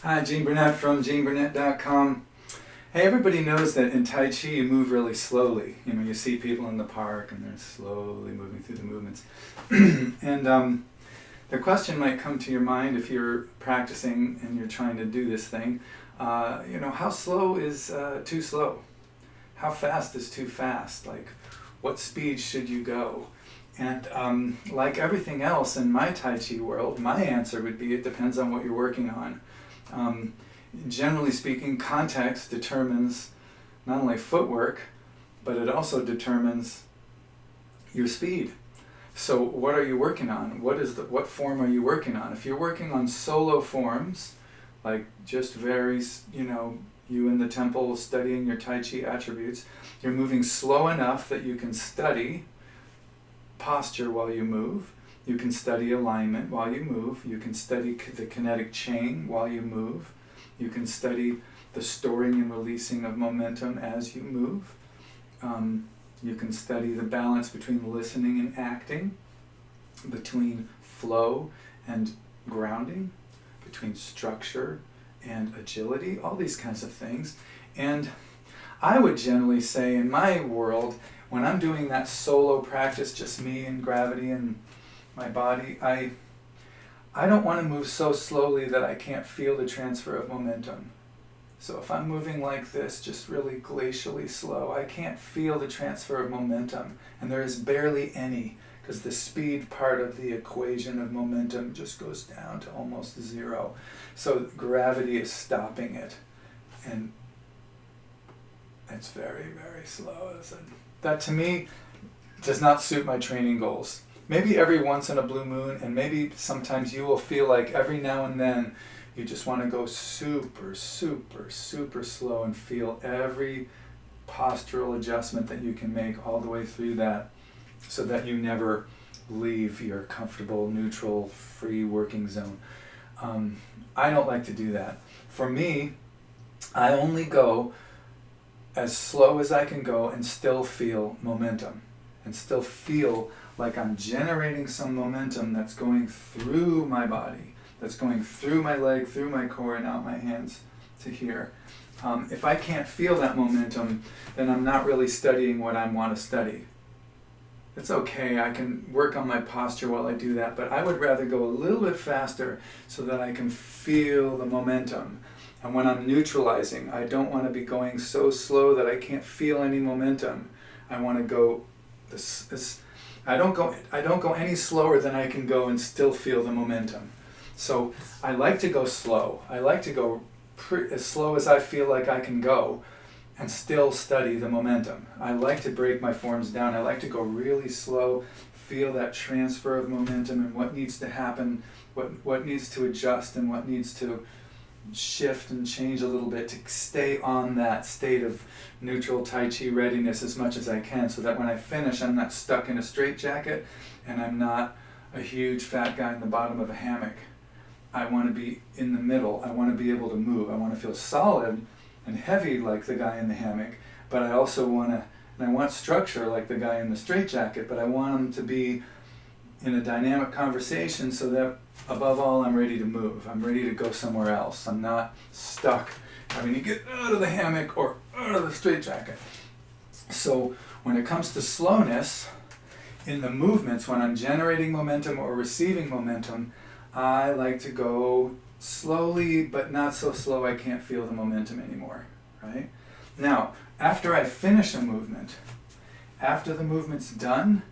Hi, Gene Burnett from GeneBurnett.com. Hey, everybody knows that in Tai Chi you move really slowly. You know, you see people in the park and they're slowly moving through the movements. And the question might come to your mind if you're practicing and you're trying to do this thing. How slow is too slow? How fast is too fast? Like, what speed should you go? And like everything else in my Tai Chi world, my answer would be it depends on what you're working on. Generally speaking, context determines not only footwork, but it also determines your speed. So what are you working on? What form are you working on? If you're working on solo forms, like just you in the temple studying your Tai Chi attributes, you're moving slow enough that you can study posture while you move. You can study alignment while you move. You can study the kinetic chain while you move. You can study the storing and releasing of momentum as you move. You can study the balance between listening and acting, between flow and grounding, between structure and agility, all these kinds of things. And I would generally say in my world, when I'm doing that solo practice, just me and gravity and my body, I don't want to move so slowly that I can't feel the transfer of momentum. So if I'm moving like this, just really glacially slow, I can't feel the transfer of momentum. And there is barely any, because the speed part of the equation of momentum just goes down to almost zero. So gravity is stopping it. And it's very, very slow. That to me does not suit my training goals. Maybe every once in a blue moon, and maybe sometimes you will feel like every now and then you just want to go super, super, super slow and feel every postural adjustment that you can make all the way through that so that you never leave your comfortable, neutral, free working zone. I don't like to do that. For me, I only go as slow as I can go and still feel momentum and still feel like I'm generating some momentum that's going through my body, that's going through my leg, through my core, and out my hands to here. If I can't feel that momentum, then I'm not really studying what I want to study. It's okay, I can work on my posture while I do that, but I would rather go a little bit faster so that I can feel the momentum. And when I'm neutralizing, I don't want to be going so slow that I can't feel any momentum. I want to go I don't go any slower than I can go and still feel the momentum. So I like to go slow. I like to go as slow as I feel like I can go and still study the momentum. I like to break my forms down. I like to go really slow, feel that transfer of momentum and what needs to happen, what needs to adjust and what needs to shift and change a little bit to stay on that state of neutral Tai Chi readiness as much as I can, so that when I finish I'm not stuck in a straitjacket and I'm not a huge fat guy in the bottom of a hammock. I want to be in the middle. I want to be able to move. I want to feel solid and heavy like the guy in the hammock, but I also I want structure like the guy in the straitjacket, but I want him to be in a dynamic conversation so that above all I'm ready to move. I'm ready to go somewhere else. I'm not stuck having to get out of the hammock or out of the straitjacket. So when it comes to slowness in the movements, when I'm generating momentum or receiving momentum, I like to go slowly, but not so slow I can't feel the momentum anymore, right? Now, after I finish a movement, after the movement's done,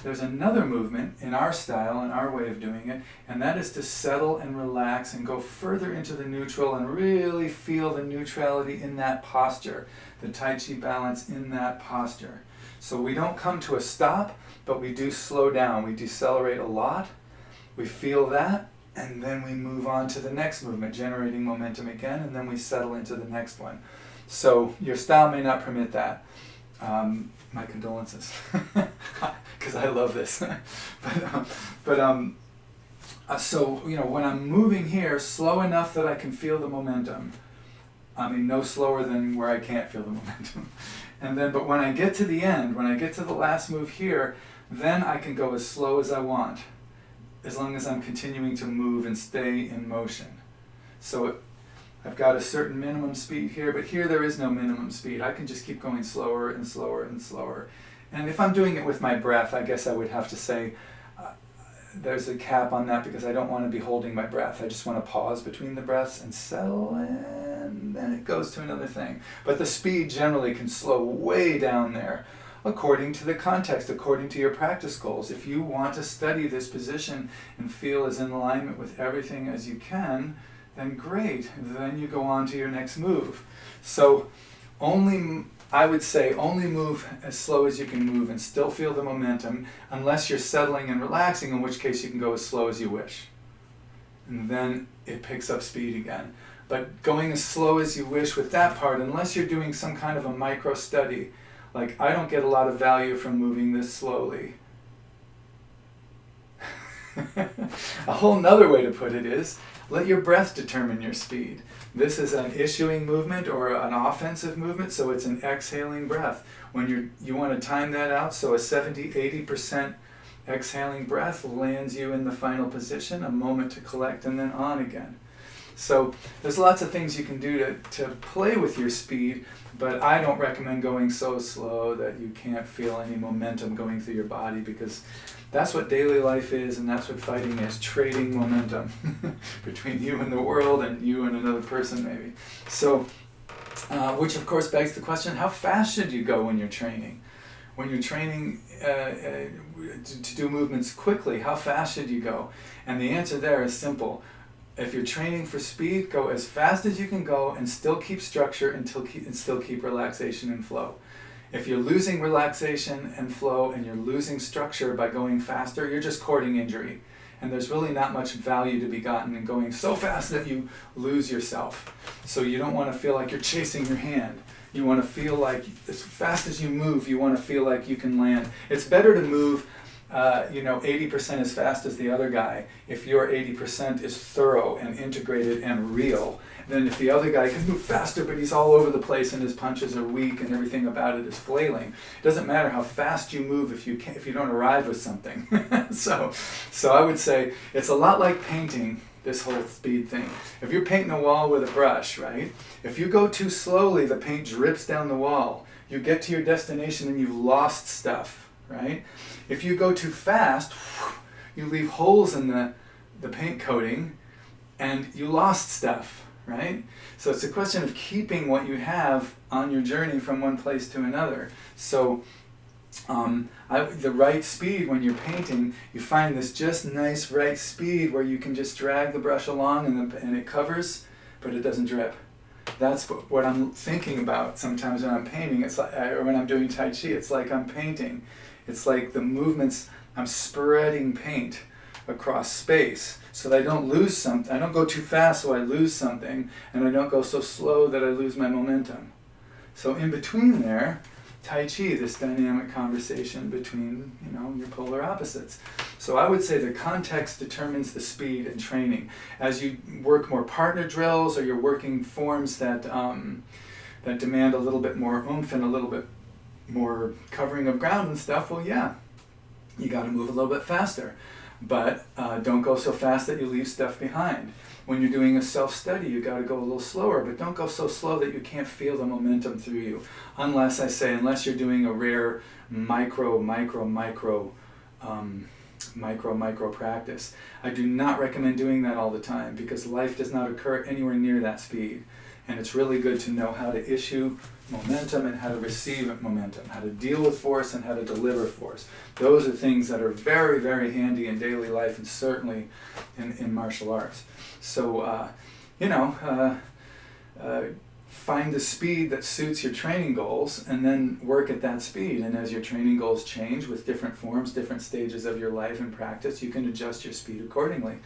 there's another movement in our style, in our way of doing it, and that is to settle and relax and go further into the neutral and really feel the neutrality in that posture, the Tai Chi balance in that posture. So we don't come to a stop, but we do slow down. We decelerate a lot. We feel that, and then we move on to the next movement, generating momentum again, and then we settle into the next one. So your style may not permit that. My condolences, because I love this. So when I'm moving here, slow enough that I can feel the momentum. I mean, no slower than where I can't feel the momentum. But when I get to the end, when I get to the last move here, then I can go as slow as I want, as long as I'm continuing to move and stay in motion. So I've got a certain minimum speed here, but here there is no minimum speed. I can just keep going slower and slower and slower. And if I'm doing it with my breath, I guess I would have to say there's a cap on that, because I don't want to be holding my breath. I just want to pause between the breaths and settle, and then it goes to another thing. But the speed generally can slow way down there, according to the context, according to your practice goals. If you want to study this position and feel as in alignment with everything as you can, then great. Then you go on to your next move. So I would say only move as slow as you can move and still feel the momentum, unless you're settling and relaxing, in which case you can go as slow as you wish. And then it picks up speed again. But going as slow as you wish with that part, unless you're doing some kind of a micro study, like I don't get a lot of value from moving this slowly. A whole nother way to put it is, let your breath determine your speed. This is an issuing movement or an offensive movement, so it's an exhaling breath. When you want to time that out, so a 70-80% exhaling breath lands you in the final position, a moment to collect, and then on again. So there's lots of things you can do to play with your speed, but I don't recommend going so slow that you can't feel any momentum going through your body, because that's what daily life is, and that's what fighting is, trading momentum between you and the world and you and another person maybe. So, which of course begs the question, how fast should you go when you're training? When you're training to do movements quickly, how fast should you go? And the answer there is simple. If you're training for speed, go as fast as you can go and still keep structure and still keep relaxation and flow. If you're losing relaxation and flow and you're losing structure by going faster, you're just courting injury. And there's really not much value to be gotten in going so fast that you lose yourself. So you don't want to feel like you're chasing your hand. You want to feel like as fast as you move, you want to feel like you can land. It's better to move 80% as fast as the other guy if your 80% is thorough and integrated and real, than if the other guy can move faster but he's all over the place and his punches are weak and everything about it is flailing. It doesn't matter how fast you move if you don't arrive with something. So I would say it's a lot like painting, this whole speed thing. If you're painting a wall with a brush, right? If you go too slowly, the paint drips down the wall. You get to your destination and you've lost stuff, right? If you go too fast, you leave holes in the paint coating and you lost stuff, right? So it's a question of keeping what you have on your journey from one place to another. So the right speed when you're painting, you find this just nice right speed where you can just drag the brush along and it covers, but it doesn't drip. That's what I'm thinking about sometimes when I'm painting. It's like, or when I'm doing Tai Chi, it's like I'm painting. It's like the movements, I'm spreading paint across space so that I don't lose something. I don't go too fast so I lose something, and I don't go so slow that I lose my momentum. So in between there, Tai Chi, this dynamic conversation between, your polar opposites. So I would say the context determines the speed in training. As you work more partner drills, or you're working forms that demand a little bit more oomph and a little bit more covering of ground and stuff, well, yeah, you got to move a little bit faster. But don't go so fast that you leave stuff behind. When you're doing a self-study, you got to go a little slower, but don't go so slow that you can't feel the momentum through you. Unless you're doing a rare micro practice. I do not recommend doing that all the time, because life does not occur anywhere near that speed. And it's really good to know how to issue momentum and how to receive momentum, how to deal with force and how to deliver force. Those are things that are very, very handy in daily life, and certainly in martial arts. So, find the speed that suits your training goals and then work at that speed. And as your training goals change with different forms, different stages of your life and practice, you can adjust your speed accordingly.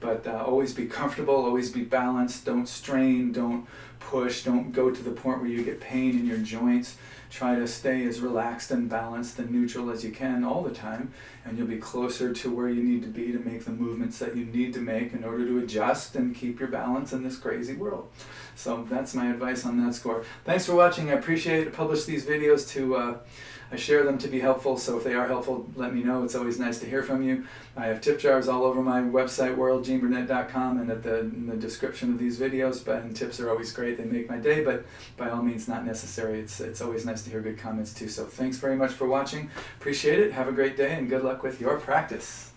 But always be comfortable, always be balanced, don't strain, don't push, don't go to the point where you get pain in your joints. Try to stay as relaxed and balanced and neutral as you can all the time, and you'll be closer to where you need to be to make the movements that you need to make in order to adjust and keep your balance in this crazy world. So that's my advice. advice on that score. Thanks for watching. I appreciate it. I publish these videos to I share them to be helpful, so if they are helpful, let me know. It's always nice to hear from you. I have tip jars all over my website, worldgeneburnett.com, and in the description of these videos. And tips are always great. They make my day, but by all means not necessary. It's always nice to hear good comments too. So thanks very much for watching. Appreciate it. Have a great day, and good luck with your practice.